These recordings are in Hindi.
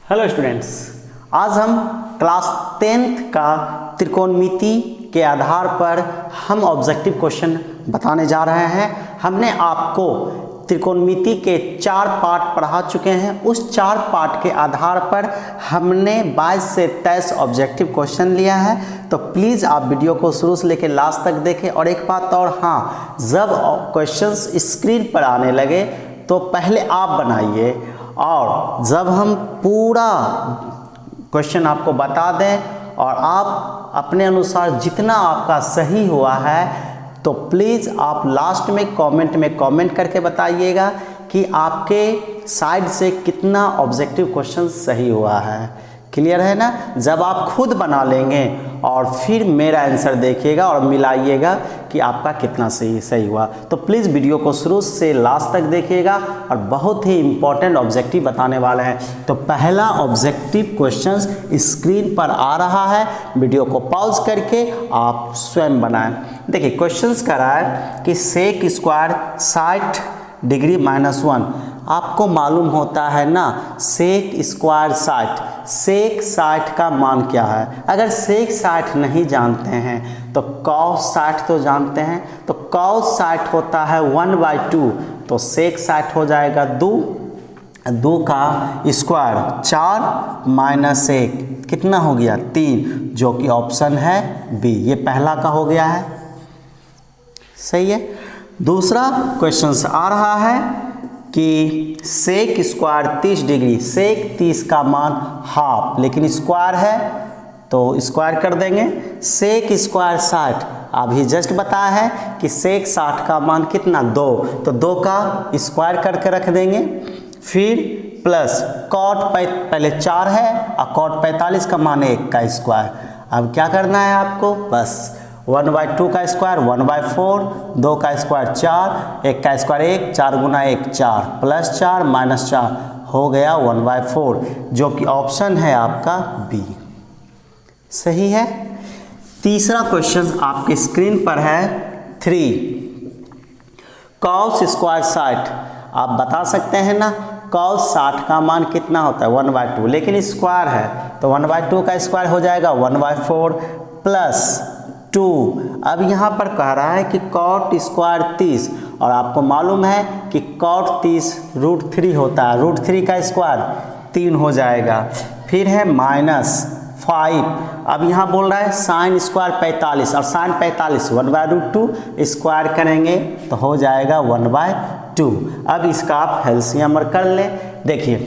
हेलो स्टूडेंट्स, आज हम क्लास 10th का त्रिकोणमिति के आधार पर हम ऑब्जेक्टिव क्वेश्चन बताने जा रहे हैं। हमने आपको त्रिकोणमिति के 4 पार्ट पढ़ा चुके हैं। उस 4 पार्ट के आधार पर हमने 22 से 23 ऑब्जेक्टिव क्वेश्चन लिया है। तो प्लीज़ आप वीडियो को शुरू से लेकर लास्ट तक देखें। और एक बात और, हाँ, जब क्वेश्चंस स्क्रीन पर आने लगे तो पहले आप बनाइए, और जब हम पूरा क्वेश्चन आपको बता दें और आप अपने अनुसार जितना आपका सही हुआ है तो प्लीज़ आप लास्ट में कमेंट करके बताइएगा कि आपके साइड से कितना ऑब्जेक्टिव क्वेश्चन सही हुआ है। क्लियर है ना? जब आप खुद बना लेंगे और फिर मेरा आंसर देखिएगा और मिलाइएगा कि आपका कितना सही हुआ। तो प्लीज़ वीडियो को शुरू से लास्ट तक देखिएगा और बहुत ही इम्पोर्टेंट ऑब्जेक्टिव बताने वाले हैं। तो पहला ऑब्जेक्टिव क्वेश्चन स्क्रीन पर आ रहा है, वीडियो को पॉज करके आप स्वयं बनाएं। देखिए क्वेश्चन कर रहा है कि सेक स्क्वायर 60 डिग्री -1। आपको मालूम होता है ना, सेक स्क्वायर 60, सेक 60 का मान क्या है। अगर सेक 60 नहीं जानते हैं तो कॉस 60 तो जानते हैं। तो कॉस 60 होता है 1/2, तो सेक 60 हो जाएगा 2 का स्क्वायर 4 माइनस 1 कितना हो गया 3, जो कि ऑप्शन है बी। ये पहला का हो गया है, सही है। दूसरा क्वेश्चन आ रहा है कि सेक स्क्वायर 30 डिग्री, सेक 30 का मान हाफ, लेकिन स्क्वायर है तो स्क्वायर कर देंगे। सेक स्क्वायर 60, अभी जस्ट बताया है कि सेक 60 का मान कितना 2, तो 2 का स्क्वायर करके रख देंगे। फिर प्लस कॉट पहले 4 है और कॉट 45 का मान 1 का स्क्वायर। अब क्या करना है आपको, बस 1/2 का स्क्वायर 1/4, 2 का स्क्वायर 4, 1 का स्क्वायर 1, 4 गुना 1 4, प्लस 4 माइनस 4 हो गया 1/4, जो कि ऑप्शन है आपका बी, सही है। तीसरा क्वेश्चन आपके स्क्रीन पर है 3 कॉस स्क्वायर 60। आप बता सकते हैं ना, कॉस 60 का मान कितना होता है 1/2, लेकिन स्क्वायर है तो 1/2 का स्क्वायर हो जाएगा 1/4 प्लस 2। अब यहाँ पर कह रहा है कि कॉट स्क्वायर 30, और आपको मालूम है कि कॉट 30 √3 होता है, √3 का स्क्वायर 3 हो जाएगा। फिर है -5। अब यहाँ बोल रहा है साइन स्क्वायर 45, और साइन 45 1/√2 स्क्वायर करेंगे तो हो जाएगा 1/2। अब इसका आप एलसीएम कर लें। देखिए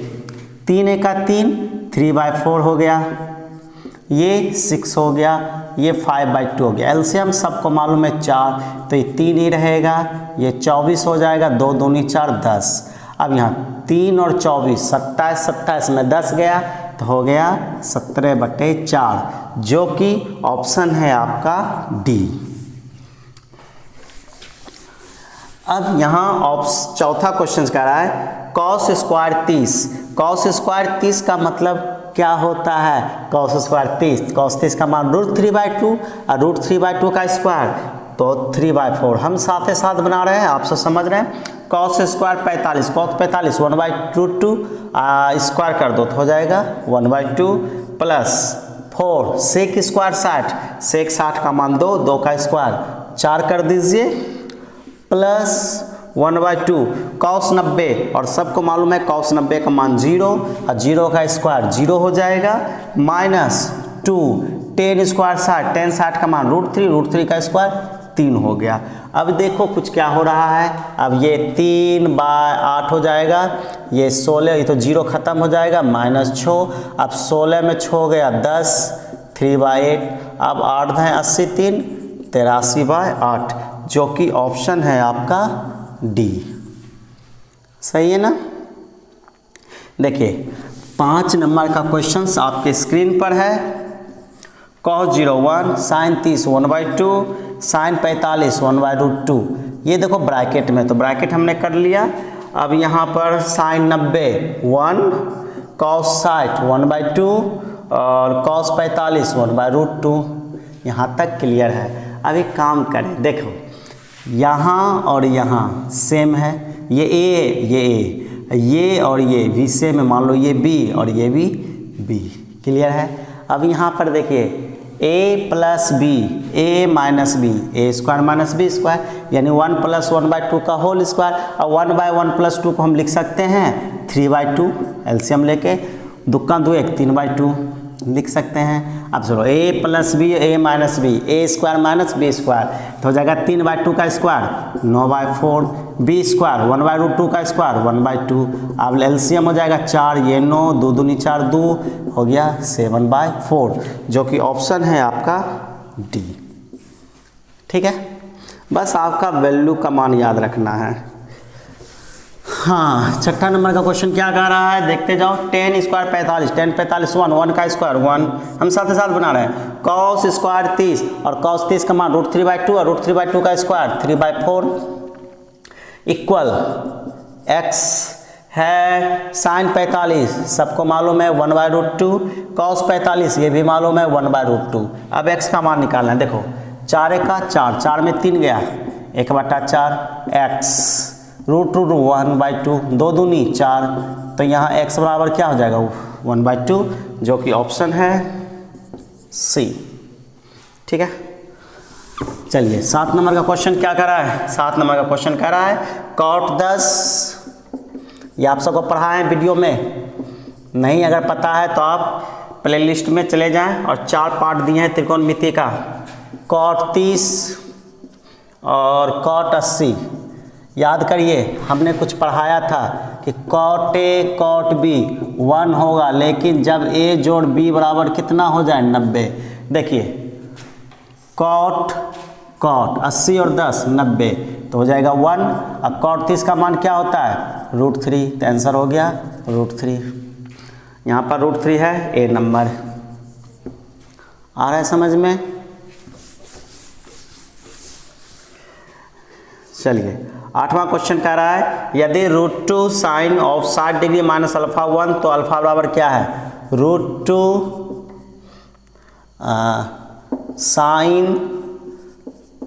3 × 3 3/4 हो गया, ये 6 हो गया, ये 5/2 हो गया। एलसीएम सबको मालूम है 4, तो ये 3 ही रहेगा, ये 24 हो जाएगा, 2 दूनी 4 10। अब यहाँ 3 और 24 27 में 10 गया तो हो गया 17/4, जो कि ऑप्शन है आपका डी। अब यहाँ चौथा क्वेश्चन कह रहा है कॉस स्क्वायर 30। कॉस स्क्वायर 30 का मतलब क्या होता है, कॉस स्क्वायर 30, कॉस 30 का मान √3/2 और √3/2 का स्क्वायर तो 3/4। हम साथ ही साथ बना रहे हैं, आप सब समझ रहे हैं। कॉस स्क्वायर 45, कॉस 45 1/√2 स्क्वायर कर दो तो हो जाएगा 1/2 प्लस 4 सेक स्क्वायर 60, सेक 60 का मान 2 का स्क्वायर 4 कर दीजिए प्लस 1/2 कॉस 90, और सबको मालूम है कॉस 90 का मान 0 और 0 का स्क्वायर 0 हो जाएगा, -2 10 स्क्वायर 60, 10 60 का मान √3 का स्क्वायर 3 हो गया। अब देखो कुछ क्या हो रहा है, अब ये 3/8 हो जाएगा, ये 16, ये तो 0 खत्म हो जाएगा, -6, अब 16 में 6 गया 10, 3/8, अब 8 है 80 3 83/8, जो कि ऑप्शन है आपका डी, सही है ना। देखिए 5 नंबर का क्वेश्चन आपके स्क्रीन पर है। cos 01 sine 30 1/2, sine 45 1/√2। ये देखो ब्रैकेट में, तो ब्रैकेट हमने कर लिया। अब यहाँ पर साइन 90 1, cos 60 1/2 और cos 45 1/√2। यहाँ तक क्लियर है। अब एक काम करें, देखो यहाँ और यहाँ सेम है, ये ए ये और ये बी से में मान लो ये बी और ये भी बी। क्लियर है। अब यहाँ पर देखिए a plus B, A minus B, A square minus B square, यानी 1 + 1/2 का होल स्क्वायर। और 1/1 + 2 को हम लिख सकते हैं 3/2, एलसीएम लेके, दुक्का 2 1 3/2 लिख सकते हैं। अब चलो a plus B, A minus B, A square minus B square तो हो जाएगा 3/2 का स्क्वायर 9/4, बी स्क्वायर 1/√2 का स्क्वायर 1/2। अब एलसीएम हो जाएगा 4, ये 9, 2 दूनी 4, 2 हो गया 7/4, जो कि ऑप्शन है आपका डी। ठीक है, बस आपका वैल्यू का मान याद रखना है। हाँ, छठा नंबर का क्वेश्चन क्या कह रहा है, देखते जाओ। 10 स्क्वायर 45, 10 45 1 का स्क्वायर 1, हम साथ ही साथ बना रहे हैं। कॉस स्क्वायर 30 और कॉस 30 का मान √3/2 और √3/2 का स्क्वायर 3/4 इक्वल x है साइन 45, सबको मालूम है 1/√2, कॉस 45 ये भी मालूम है 1/√2। अब x का मान निकालना है। देखो 4 का 4, 4 में 3 गया 1/4 x √2 1/2, 2 दूनी 4, तो यहाँ x बराबर क्या हो जाएगा 1/2, जो कि ऑप्शन है सी। ठीक है, चलिए 7 नंबर का क्वेश्चन क्या कर रहा है। 7 नंबर का क्वेश्चन कह रहा है cot 10, ये आप सबको पढ़ाए हैं वीडियो में, नहीं अगर पता है तो आप प्लेलिस्ट में चले जाएं और 4 पार्ट दिए हैं त्रिकोणमिति का, cot 30 और cot 80। याद करिए हमने कुछ पढ़ाया था कि cot A cot B 1 होगा, लेकिन जब A जोड़ B बराबर कितना हो जाए 90। देखिए cot 80 और 10 90 तो हो जाएगा 1। अब cot 30 का मान क्या होता है √3, तो आंसर हो गया √3। यहाँ पर √3 है ए नंबर। आ रहा है समझ में। चलिए 8वां क्वेश्चन कह रहा है यदि √2 साइन ऑफ 60 डिग्री माइनस α1 तो अल्फा बराबर क्या है √2 sine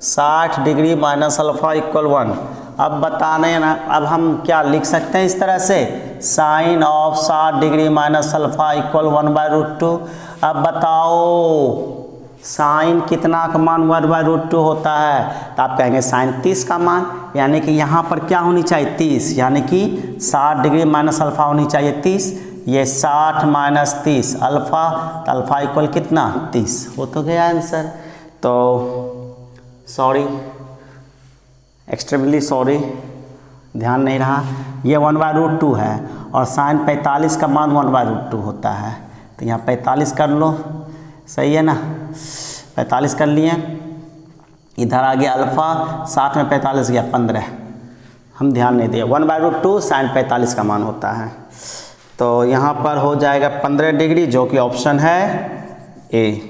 60 degree minus alpha equal 1। अब बताने ना, अब हम क्या लिख सकते हैं इस तरह से sine of 60 degree minus alpha equal 1/√2। अब बताओ साइन कितना का मान 1/√2 होता है, तो आप कहेंगे साइन 30 का मान, यानी कि यहाँ पर क्या होनी चाहिए 30, यानी कि 60 डिग्री माइनस अल्फा होनी चाहिए 30, ये 60 माइनस 30 अल्फा, तो अल्फा इक्वल कितना 30 हो तो गया आंसर। तो सॉरी, एक्सट्रीमली सॉरी, ध्यान नहीं रहा, ये 1/√2 है और साइन 45 का मान 1/√2 होता है, तो यहाँ 45 कर लो, सही है ना, 45 कर लिए। इधर आ गया अल्फ़ा, 7 में 45 गया 15, हम ध्यान नहीं दिए, 1/√2 साइन 45 का मान होता है, तो यहाँ पर हो जाएगा 15 डिग्री, जो कि ऑप्शन है ए।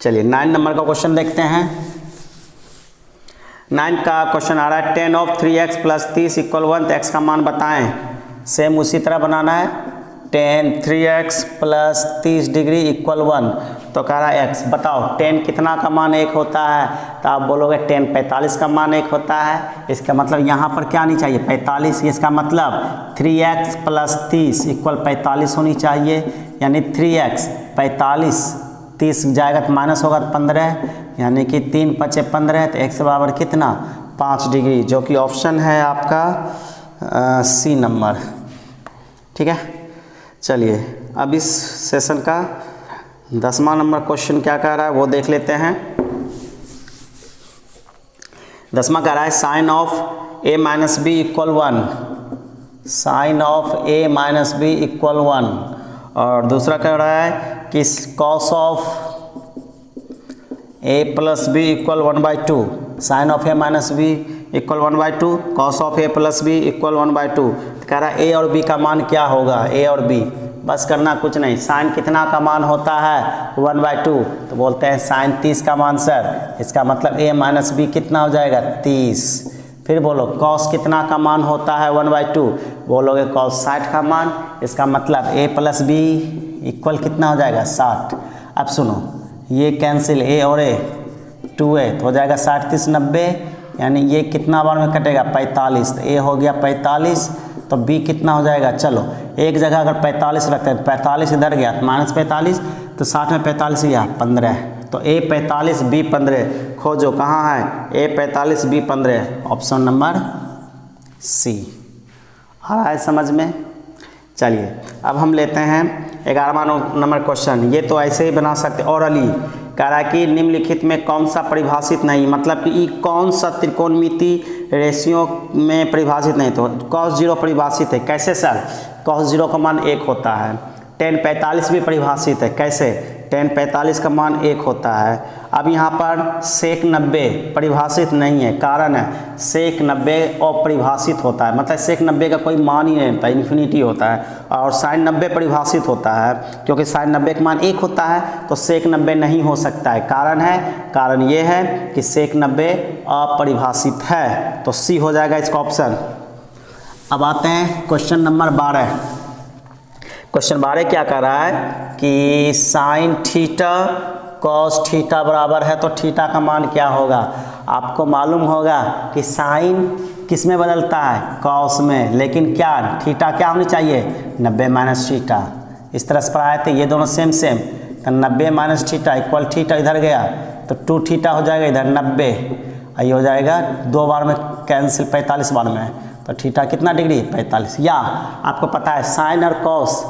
चलिए 9 नंबर का क्वेश्चन देखते हैं। 9 का क्वेश्चन आ रहा है 10 of 3x + 30 इक्वल 1, तो x का मान बताएं। सेम उसी तरह बनाना है, 10 3x + 30 डिग्री इक्वल 1, तो कह रहा है x बताओ 10 कितना का मान 1 होता है, तो आप बोलोगे 10 45 का मान 1 होता है। इसका मतलब यहाँ पर क्या नहीं चाहिए 45, इसका मतलब 3x + 30 इक्वल 45 होनी चाहिए, यानी 3x 45 30 जाएगा तो माइनस होगा तो 15, यानी कि 3 × 5 = 15, तो x बराबर कितना 5 डिग्री, जो कि ऑप्शन है आपका सी नंबर। ठीक है, चलिए अब इस सेशन का 10वां नंबर क्वेश्चन क्या कह रहा है वो देख लेते हैं। 10वां कह रहा है sine of a - b equal 1, sine of a - b equal 1, और दूसरा कह रहा है कि cos of a + b equal 1/2, sine of a - b equal 1/2, cos of a + b equal 1/2। कह रहा है a और b का मान क्या होगा, a और b, बस करना कुछ नहीं। साइन कितना का मान होता है 1/2, तो बोलते हैं साइन 30 का मान सर, इसका मतलब a - b कितना हो जाएगा 30। फिर बोलो कॉस कितना का मान होता है 1/2, बोलोगे कॉस 60 का मान, इसका मतलब a + b इक्वल कितना हो जाएगा 60। अब सुनो ये कैंसिल, a और a 2a, तो हो जाएगा 60 30 90, यानी ये कितना बार में कटेगा 45, तो a हो गया 45 तो b कितना हो जाएगा, चलो एक जगह अगर 45 रखते हैं, 45 इधर गया माइनस 45, तो 60 में 45 गया 15, तो a 45 b 15 खोजो कहाँ है, a 45 b 15, option number C. आ रहा है समझ में। चलिए अब हम लेते हैं 11वां नंबर क्वेश्चन। ये तो ऐसे ही बना सकते। औरली कह रहा है कि निम्नलिखित में कौन सा परिभाषित नहीं, मतलब कि कौन सा त्रिकोणमिति रेशियो में परिभाषित नहीं, तो cos 0 परिभाषित है। कैसे सर, cos 0 का मान 1 होता है। tan 45 भी परिभाषित है। कैसे, tan 45 का मान 1 होता है। अब यहाँ पर sec 90 परिभाषित नहीं है, कारण है sec 90 अपरिभाषित होता है, मतलब sec 90 का कोई मान ही नहीं होता, इन्फिनिटी होता है। और sin 90 परिभाषित होता है, क्योंकि sin 90 का मान 1 होता है, तो sec 90 नहीं हो सकता है। कारण ये है कि sec 90 अपरिभाषित है, तो सी हो जाएगा इसका ऑप्शन। अब आते हैं क्वेश्चन नंबर 12। क्वेश्चन 12 क्या कर रहा है कि साइन थीटा कॉस थीटा बराबर है, तो थीटा का मान क्या होगा। आपको मालूम होगा कि साइन किस में बदलता है, कॉस में, लेकिन क्या थीटा क्या होनी चाहिए, 90 माइनस थीटा। इस तरह से पढ़ाए थे, ये दोनों सेम, तो 90 माइनस थीटा इक्वल थीटा इधर गया तो 2 थीटा हो जाएगा, इधर 90, ये हो जाएगा 2 बार में कैंसिल, 45 बार में, तो थीटा कितना डिग्री, 45। या आपको पता है साइन और कॉस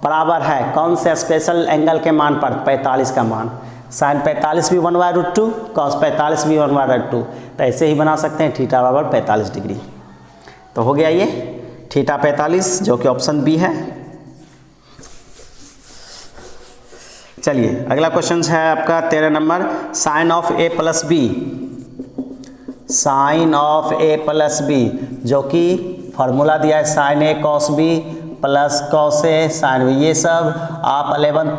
बराबर है कौन से स्पेशल एंगल के मान पर, 45 का मान। साइन 45 भी 1/√2, कॉस 45 भी 1/√2, तो ऐसे ही बना सकते हैं थीटा बराबर 45 डिग्री। तो हो गया ये थीटा 45, जो कि ऑप्शन बी है। चलिए अगला क्वेश्चन है आपका 13 नंबर, sine of A plus B, sine of A plus B, जो कि फॉर्मूला दिया है sine A cos B plus cos A sine B. ये सब आप 11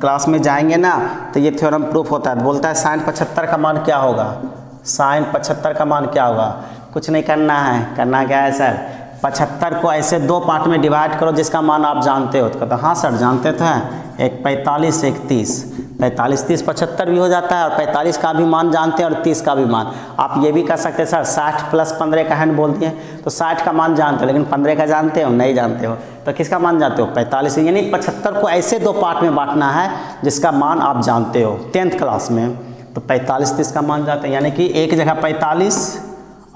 क्लास में जाएंगे ना, तो ये थ्योरम प्रूफ होता है। बोलता है साइन 75 का मान क्या होगा, साइन 75 का मान क्या होगा। कुछ नहीं करना है, करना क्या है सर, 75 को ऐसे 2 पार्ट में डिवाइड करो जिसका मान आप जानते हो। तो कहते हाँ सर जानते थे, एक 45 एक 30, 45 30 75 भी हो जाता है, और 45 का भी मान जानते हैं और 30 का भी मान। आप ये भी कर सकते हैं सर 60 + 15 का हैंड बोल दिए, तो 60 का मान जानते हो, लेकिन 15 का जानते हो नहीं जानते हो, तो किसका मान जानते हो, 45। यानी 75 को ऐसे 2 पार्ट में बांटना है जिसका मान आप जानते हो 10th क्लास में, तो 45 30 का मान जानते हैं। यानी कि एक जगह 45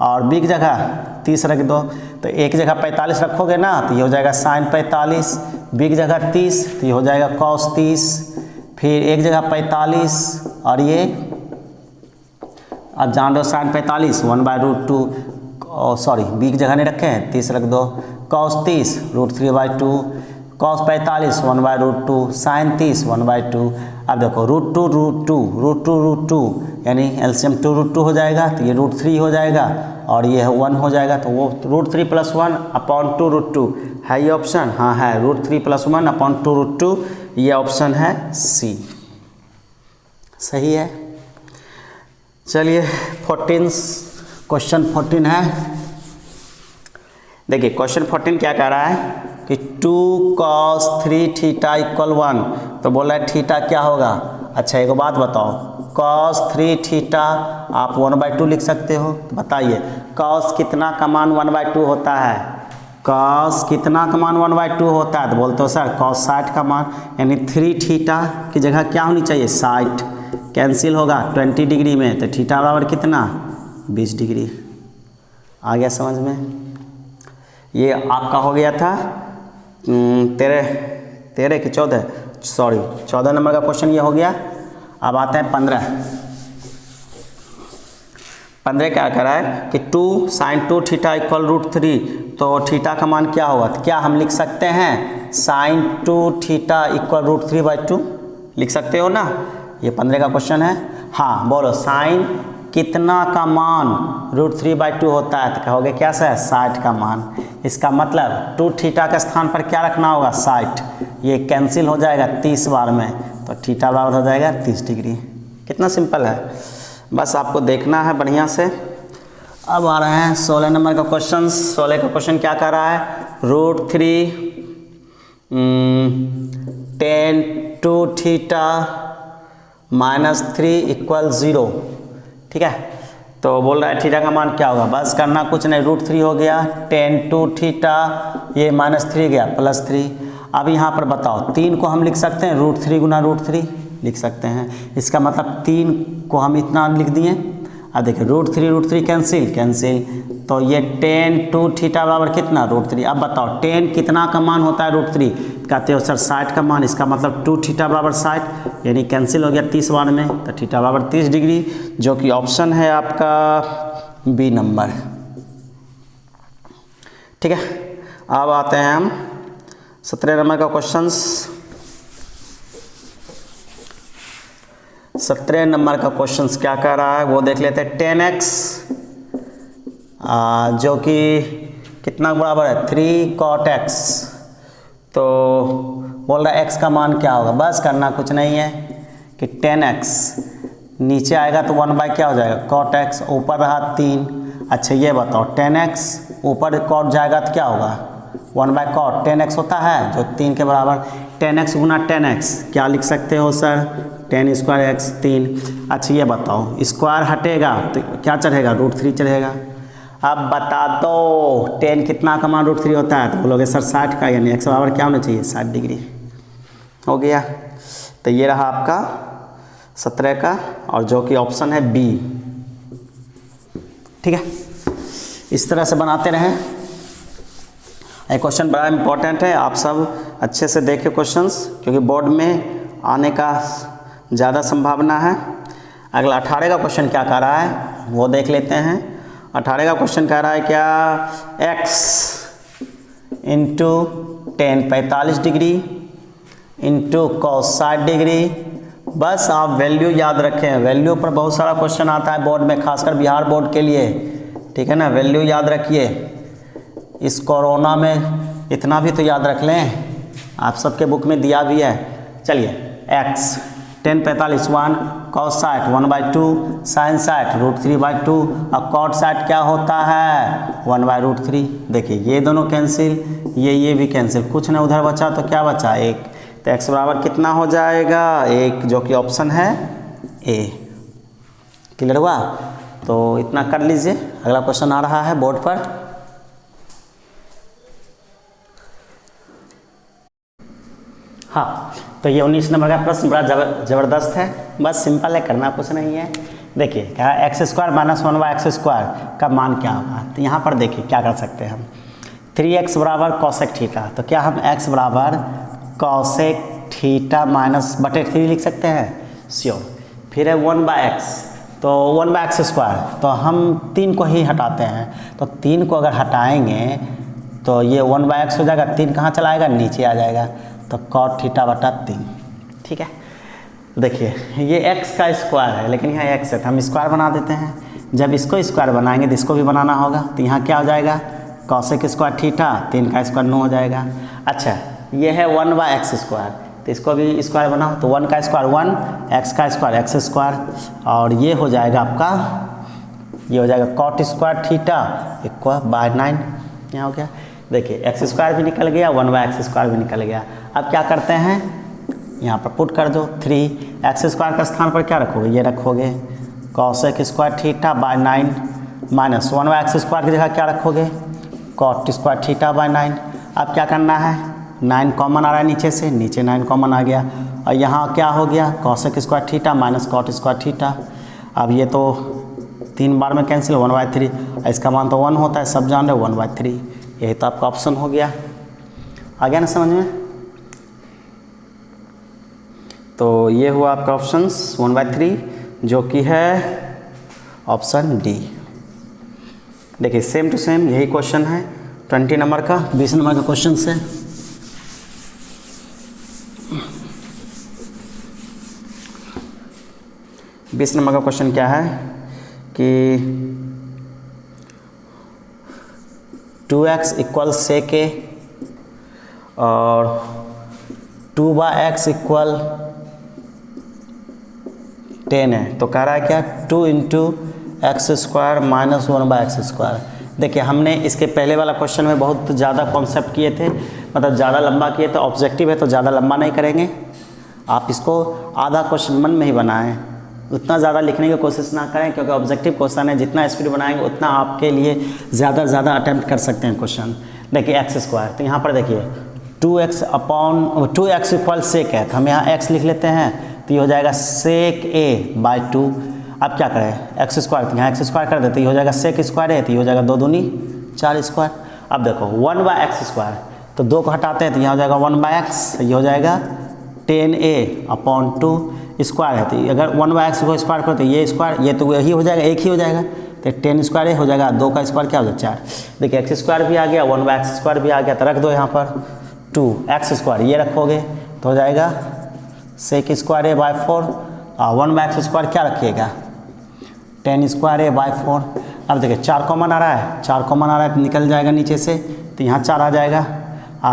और बी की जगह 30 रख दो, तो एक जगह 45 रखोगे ना, तो ये हो जाएगा साइन 45, बी की जगह 30, तो ये हो जाएगा कॉस 30, फिर एक जगह 45 और ये आप जान दो साइन 45 1/√2, सॉरी बी की जगह नहीं रखे हैं 30 रख दो, कॉस 30 √3/2, कॉस 45 1/√2, साइन 30 1/2। अब देखो √2 यानी एलसीएम 2√2 हो जाएगा, तो ये √3 हो जाएगा और ये 1 हो जाएगा, तो वो √3 + 1/2√2 है ये ऑप्शन। हाँ है √3 + 1/2√2, ये ऑप्शन है सी, सही है। चलिए क्वेश्चन 14 है। देखिए क्वेश्चन 14 क्या कह रहा है कि 2 cos 3 थीटा = 1, तो बोला है थीटा क्या होगा। अच्छा एक बात बताओ, cos 3 थीटा आप 1/2 लिख सकते हो, तो बताइए cos कितना का मान 1/2 होता है, cos कितना का मान 1/2 होता है, तो बोलते हो सर cos 60 का मान, यानी 3 थीटा की जगह क्या होनी चाहिए 60, कैंसिल होगा 20 डिग्री में, तो थीटा बराबर कितना 20 डिग्री। आ गया समझ में। ये आपका हो गया था 13 कि 14, सॉरी 14 नंबर का क्वेश्चन ये हो गया। अब आते हैं 15 क्या कह रहा है कि 2 sin 2 थीटा = √3, तो थीटा का मान क्या होगा। तो क्या हम लिख सकते हैं sin 2 थीटा = √3/2 लिख सकते हो ना। ये 15 का क्वेश्चन है। हाँ बोलो साइन कितना का मान √3/2 होता है, तो कहोगे क्या सर 60 का मान। इसका मतलब 2 थीटा के स्थान पर क्या रखना होगा 60, ये कैंसिल हो जाएगा 30 बार में, तो थीटा बराबर हो जाएगा 30 डिग्री। कितना सिंपल है, बस आपको देखना है बढ़िया से। अब आ रहे हैं 16 नंबर का क्वेश्चन। 16 का क्वेश्चन क्या कर रहा है, √3 tan 2 थीटा -3 = 0, ठीक है। तो बोल रहा है थीटा का मान क्या होगा, बस करना कुछ नहीं, √3 हो गया, tan 2 थीटा, ये -3 गया +3। अब यहाँ पर बताओ 3 को हम लिख सकते हैं √3 गुना √3 लिख सकते हैं, इसका मतलब 3 को हम इतना लिख दिए। अब देखिए √3 कैंसिल, तो ये tan 2 थीटा बराबर कितना √3। अब बताओ tan कितना का मान होता है √3, कहते हो सर 60 का मान, इसका मतलब 2 थीटा बराबर 60, यानी कैंसिल हो गया 30 बार में, तो थीटा बराबर 30 डिग्री, जो कि ऑप्शन है आपका बी नंबर। ठीक है, अब आते हैं हम 17 नंबर का क्वेश्चन। 17 नंबर का क्वेश्चन क्या कह रहा है वो देख लेते हैं। 10x जो कि कितना बराबर है 3 cot x, तो बोल रहा है x का मान क्या होगा, बस करना कुछ नहीं है कि 10x नीचे आएगा तो 1 क्या हो जाएगा cot x, ऊपर रहा 3। अच्छा ये बताओ 10x ऊपर cot जाएगा तो क्या होगा 1 cot, 10x होता है जो 3 के बराबर, 10x गुना 10x क्या लिख सकते हो सर 10 स्क्वायर x 3। अच्छा ये बताओ स्क्वायर हटेगा तो क्या चढ़ेगा √3 चढ़ेगा। अब बता दो 10 कितना का मान √3 होता है, तो बोलोगे सर 60 का, यानी x बराबर क्या होना चाहिए 60 डिग्री। हो गया, तो ये रहा आपका 17 का, और जो कि ऑप्शन है बी। ठीक है, इस तरह से बनाते रहें। ये क्वेश्चन बड़ा इम्पोर्टेंट है, आप सब अच्छे से देखें क्वेश्चंस, क्योंकि बोर्ड में आने का ज़्यादा संभावना है। अगला 18 का क्वेश्चन क्या कह रहा है वो देख लेते हैं। 18 का क्वेश्चन कह रहा है क्या x into tan 45 degree into cos 60 degree. बस आप वैल्यू याद रखें, वैल्यू पर बहुत सारा क्वेश्चन आता है बोर्ड में, खासकर बिहार बोर्ड के लिए। ठीक है ना, वैल्यू याद रखिए। इस कोरोना में इतना भी तो याद रख लें, आप सबके बुक में दिया भी है। चलिए x tan 45 1, cos 60 1/2, sin 60 √3/2, और cot 60 क्या होता है 1/√3। देखिए ये दोनों कैंसिल, ये भी कैंसिल, कुछ ना उधर बचा तो क्या बचा 1, तो x बराबर कितना हो जाएगा 1, जो कि ऑप्शन है ए। क्लियर हुआ, तो इतना कर लीजिए। अगला क्वेश्चन आ रहा है बोर्ड पर। हाँ, तो ये 19 नंबर का प्रश्न बड़ा ज़बरदस्त है, बस सिंपल है, करना कुछ नहीं है। देखिए क्या x² - 1/x² का मान क्या होगा, तो यहाँ पर देखिए क्या कर सकते हैं हम, 3x बराबर cosec थीटा, तो क्या हम x बराबर cosec थीटा -/3 लिख सकते हैं, श्योर। फिर है 1/x, तो 1/x², तो हम 3 को ही हटाते हैं, तो 3 को अगर हटाएंगे तो ये 1/x हो जाएगा, 3 कहाँ चला आएगा नीचे आ जाएगा, तो cot θ/3। ठीक है, देखिए ये x का स्क्वायर है, लेकिन यहाँ x है तो हम स्क्वायर बना देते हैं। जब इसको स्क्वायर बनाएंगे तो इसको भी बनाना होगा, तो यहाँ क्या हो जाएगा cosec² थीटा, 3 का स्क्वायर 9 हो जाएगा। अच्छा ये है 1/x², तो इसको भी स्क्वायर बनाओ, तो 1 का स्क्वायर 1, x का स्क्वायर x², और ये हो जाएगा आपका, ये हो जाएगा cot² θ /9, यहाँ हो गया। देखिए x² भी निकल गया, 1/x² भी निकल गया। अब क्या करते हैं, यहाँ पर पुट कर दो 3x² का स्थान पर क्या रखोगे, ये रखोगे cosec² θ /9 माइनस 1/x² की जगह क्या रखोगे cot² θ /9। अब क्या करना है, 9 कॉमन आ रहा है नीचे से, नीचे 9 कॉमन आ गया, और यहाँ क्या हो गया cosec² θ माइनस cot² θ। अब ये तो 3 बार में कैंसिल, 1/3, इसका मान तो 1 होता है, सब जान रहे 1/3, यही तो आपका ऑप्शन हो गया। आ गया ना समझ में, तो ये हुआ आपका ऑप्शन 1/3, जो कि है ऑप्शन डी। देखिए सेम टू सेम यही क्वेश्चन है 20 नंबर का, 20 नंबर का क्वेश्चन से। बीस नंबर का क्वेश्चन क्या है कि 2x = sec a और 2/x = 10 है, तो कह रहा है क्या 2 × x² - 1/x²। देखिए हमने इसके पहले वाला क्वेश्चन में बहुत ज़्यादा कॉन्सेप्ट किए थे, मतलब ज़्यादा लंबा किए थे, ऑब्जेक्टिव है तो ज़्यादा लंबा नहीं करेंगे, आप इसको आधा क्वेश्चन मन में ही बनाएं, उतना ज़्यादा लिखने की कोशिश ना करें, क्योंकि ऑब्जेक्टिव क्वेश्चन है, जितना स्पीड बनाएंगे उतना आपके लिए ज़्यादा से ज़्यादा अटैम्प्ट कर सकते हैं क्वेश्चन। देखिए एक्स स्क्वायर, तो यहाँ पर देखिए 2x इक्वल सेक है, तो हम यहाँ x लिख लेते हैं, तो ये हो जाएगा सेक a बाई 2। अब क्या करें, एक्स स्क्वायर, तो यहाँ एक्स स्क्वायर कर देते, ये हो जाएगा सेक स्क्वायर है, तो ये हो जाएगा 2 दूनी 4 स्क्वायर। अब देखो 1/x स्क्वायर, तो 2 को हटाते हैं तो यहाँ हो जाएगा 1/x, ये हो जाएगा 10a/2 स्क्वायर है, तो अगर 1/x को स्क्वायर करो तो ये स्क्वायर, ये तो यही हो जाएगा, एक ही हो जाएगा, तो 10 स्क्वायर हो जाएगा, 2 का स्क्वायर क्या हो जाएगा 4। देखिए एक्स स्क्वायर भी आ गया, 1/x स्क्वायर भी आ गया, तो रख दो यहाँ पर 2x स्क्वायर, ये रखोगे तो हो जाएगा सेक स्क्वायर a बाई 4, और 1/x स्क्वायर क्या रखिएगा 10 स्क्वायर a बाई 4। अब देखिए 4 कॉमन आ रहा है, 4 कॉमन आ रहा है तो निकल जाएगा नीचे से, तो यहाँ 4 आ जाएगा,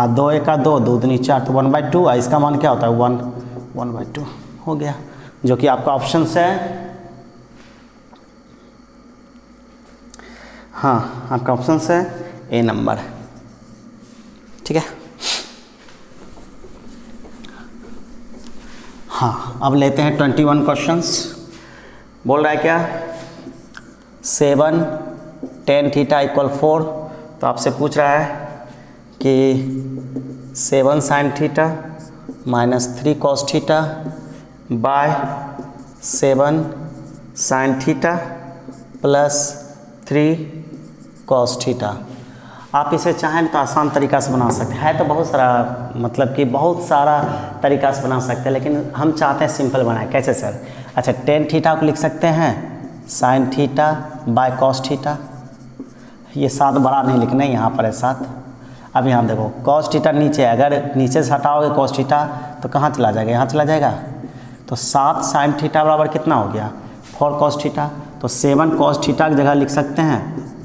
2 1 का 2, 2 दूनी 4, तो 1/2, और इसका मान क्या होता है 1/2 हो गया, जो कि आपका ऑप्शन से है। हाँ, आपका ऑप्शन से ए नंबर, ठीक है। हाँ, अब लेते हैं 21 क्वेश्चंस। बोल रहा है क्या, 7 tan थीटा इक्वल 4, तो आपसे पूछ रहा है कि 7 sin theta minus 3 cos theta by 7 sin theta plus 3 cos theta. आप इसे चाहें तो आसान तरीका से बना सकते हैं, तो बहुत सारा, मतलब कि बहुत सारा तरीका से बना सकते हैं, लेकिन हम चाहते हैं सिंपल बनाए। कैसे सर? अच्छा, tan थीटा को लिख सकते हैं sin theta by cos theta, ये 7 बड़ा नहीं लिखना है, यहाँ पर है 7। अब यहाँ देखो cos थीटा नीचे, अगर नीचे से हटाओगे cos थीटा तो कहाँ चला जाएगा, यहाँ चला जाएगा, तो 7 sin थीटा बराबर कितना हो गया 4 cos थीटा, तो 7 cos थीटा की जगह लिख सकते हैं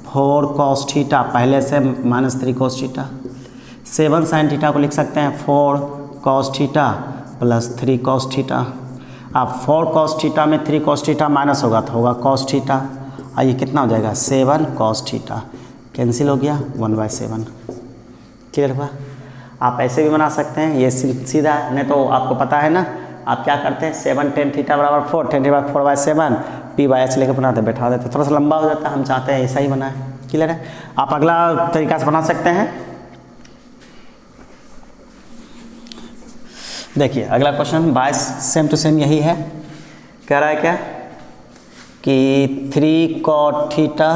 4 cos थीटा, पहले से minus 3 cos theta. 7 sin theta को लिख सकते हैं 4 cos theta plus 3 cos theta. अब 4 cos थीटा में 3 cos थीटा माइनस होगा तो होगा cos थीटा, और ये कितना हो जाएगा 7 cos थीटा, कैंसिल हो गया 1/7। क्लियर हुआ? आप ऐसे भी बना सकते हैं, ये सीधा नहीं तो आपको पता है ना, आप क्या करते हैं 7 tan थीटा बराबर 4, tan थीटा 4/7 p/h लेकर बनाते बैठा देते, थोड़ा सा लंबा हो जाता है, हम चाहते हैं ऐसा ही बनाए। क्लियर है? आप अगला तरीका से बना सकते हैं। देखिए अगला question by same to same यही है, कह रहा है क्या कि 3 cot थीटा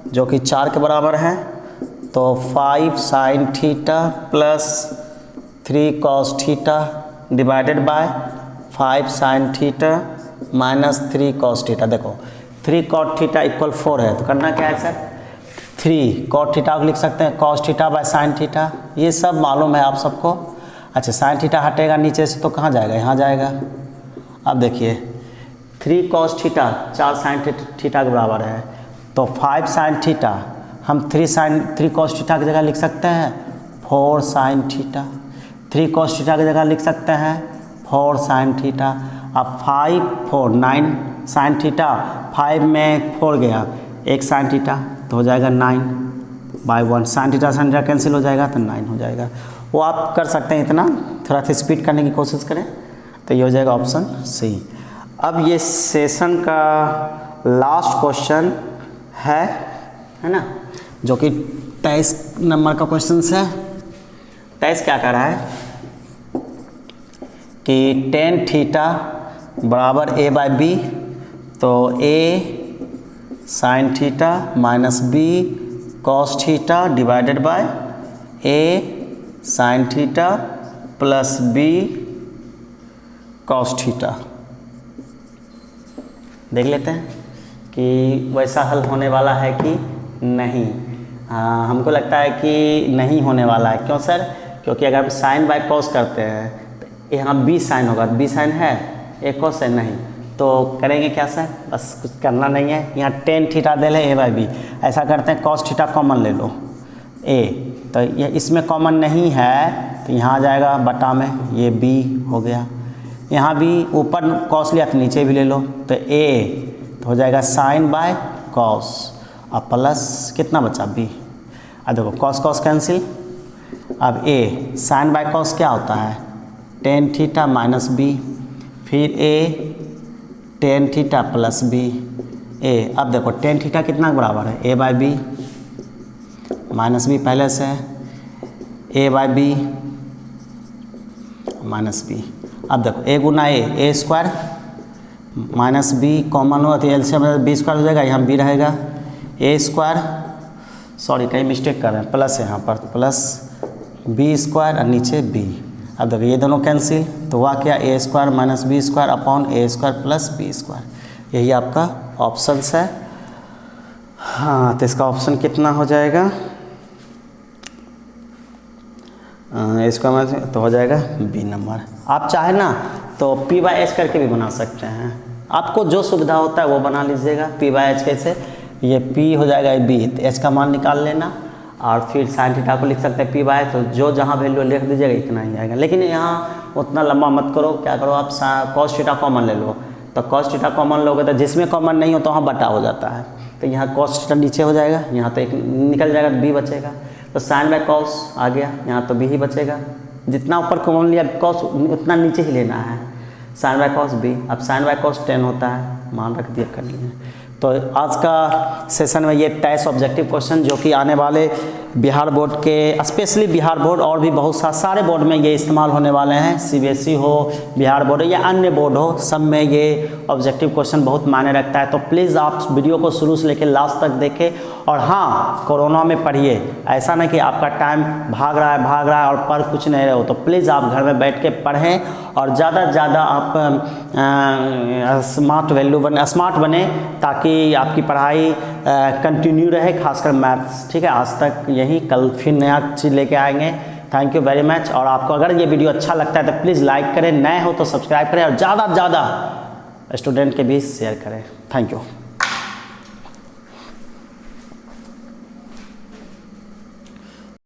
जो कि 4 के बराबर है, तो 5 sin theta plus 3 cos theta divided by 5 sin theta minus 3 cos theta. देखो 3 cot थीटा इक्वल 4 है, तो करना क्या है सर, 3 cot थीटा को लिख सकते हैं cos theta by sin theta, ये सब मालूम है आप सबको। अच्छा, sin थीटा हटेगा नीचे से तो कहाँ जाएगा, यहाँ जाएगा। अब देखिए 3 cos थीटा 4 sin थीटा के बराबर है, तो 5 sin थीटा हम 3 cos थीटा की जगह लिख सकते हैं 4 sin थीटा, 3 cos थीटा की जगह लिख सकते हैं 4 sin थीटा। अब 5 4 9 sin थीटा, 5 में 4 गया, 1 sin थीटा तो हो जाएगा 9/1, sin थीटा कैंसिल हो जाएगा तो 9 हो जाएगा। वो आप कर सकते हैं, इतना थोड़ा सा स्पीड करने की कोशिश करें तो ये हो जाएगा ऑप्शन सी। अब ये सेशन का लास्ट क्वेश्चन है ना, जो कि 23 नंबर का क्वेश्चन है। 23 क्या कर रहा है कि tan थीटा बराबर a/b, तो a sin theta minus b cos theta divided by a sin theta plus b cos theta. देख लेते हैं कि वैसा हल होने वाला है कि नहीं। हमको लगता है कि नहीं होने वाला है। क्यों सर? क्योंकि अगर हम साइन बाय कॉस करते हैं तो यहाँ b साइन होगा, b साइन है, एक कॉस है नहीं, तो करेंगे क्या सर, बस कुछ करना नहीं है। यहाँ tan थीटा दे ले a/b, ऐसा करते हैं cos थीटा कॉमन ले लो a, तो ये इसमें कॉमन नहीं है तो यहाँ आ जाएगा बटा में, ये b हो गया। यहाँ भी ऊपर cos लिया तो नीचे भी ले लो, तो a तो हो जाएगा साइन बाय कॉस, और प्लस कितना बचा b। अब देखो cos cos कैंसिल, अब a साइन बाय कॉस क्या होता है tan थीटा माइनस b, फिर a tan theta plus B A. अब देखो टेन थीटा कितना बराबर है, A by B minus B पहले से है, A by B minus B. अब देखो ए गुना A square minus B common हो तो एलसीएम बी स्क्वायर हो जाएगा, यहाँ बी रहेगा, ए स्क्वायर सॉरी कहीं मिस्टेक कर रहे हैं, प्लस है यहाँ पर, प्लस बी स्क्वायर और नीचे बी। अब देखो ये दोनों कैंसिल तो हुआ क्या, A square minus B square upon A square plus B square. यही आपका ऑप्शंस है। हाँ तो इसका ऑप्शन कितना हो जाएगा, इसका मतलब तो हो जाएगा बी नंबर। आप चाहे ना तो पी बाई एच करके भी बना सकते हैं, आपको जो सुविधा होता है वो बना लीजिएगा। पी बाई एच कैसे, ये पी हो जाएगा बी, तो एच का मान निकाल लेना और फिर साइन थीटा को लिख सकते हैं पी बाई, तो जो जहाँ वैल्यू लिख दीजिएगा इतना ही आएगा। लेकिन यहाँ उतना लंबा मत करो, क्या करो आप कॉस थीटा कॉमन ले लो, तो कॉस थीटा कॉमन लोगे तो जिसमें कॉमन नहीं हो तो वहाँ बटा हो जाता है, तो यहाँ कॉस थीटा नीचे हो जाएगा, यहाँ तो एक निकल जाएगा बी बचेगा, तो साइन बाय कॉस आ गया, यहाँ तो बी ही बचेगा। जितना ऊपर कॉमन लिया कॉस उतना नीचे ही लेना है, साइन बाय कॉस बी। अब साइन बाय कॉस 10 होता है, मान रख दिया कर लिए। तो आज का सेशन में ये 23 ऑब्जेक्टिव क्वेश्चन जो कि आने वाले बिहार बोर्ड के, स्पेशली बिहार बोर्ड और भी बहुत सारे बोर्ड में ये इस्तेमाल होने वाले हैं, सीबीएसई हो, बिहार बोर्ड या अन्य बोर्ड हो, सब में ये ऑब्जेक्टिव क्वेश्चन बहुत मायने रखता है। तो प्लीज़ आप वीडियो को शुरू से लेकर लास्ट तक देखें। और हाँ, कोरोना में पढ़िए, ऐसा नहीं कि आपका टाइम भाग रहा है और पढ़ कुछ नहीं रहे हो, तो प्लीज़ आप घर में बैठ के पढ़ें और ज़्यादा से ज़्यादा आप स्मार्ट बने ताकि आपकी पढ़ाई कंटिन्यू रहे, खासकर मैथ्स। ठीक है, आज तक यही, कल फिर नया चीज़ लेके आएंगे। Thank you very much. और आपको अगर ये वीडियो अच्छा लगता है तो प्लीज़ लाइक करें, नए हो तो सब्सक्राइब करें और ज़्यादा से ज़्यादा स्टूडेंट के बीच शेयर करें। Thank you.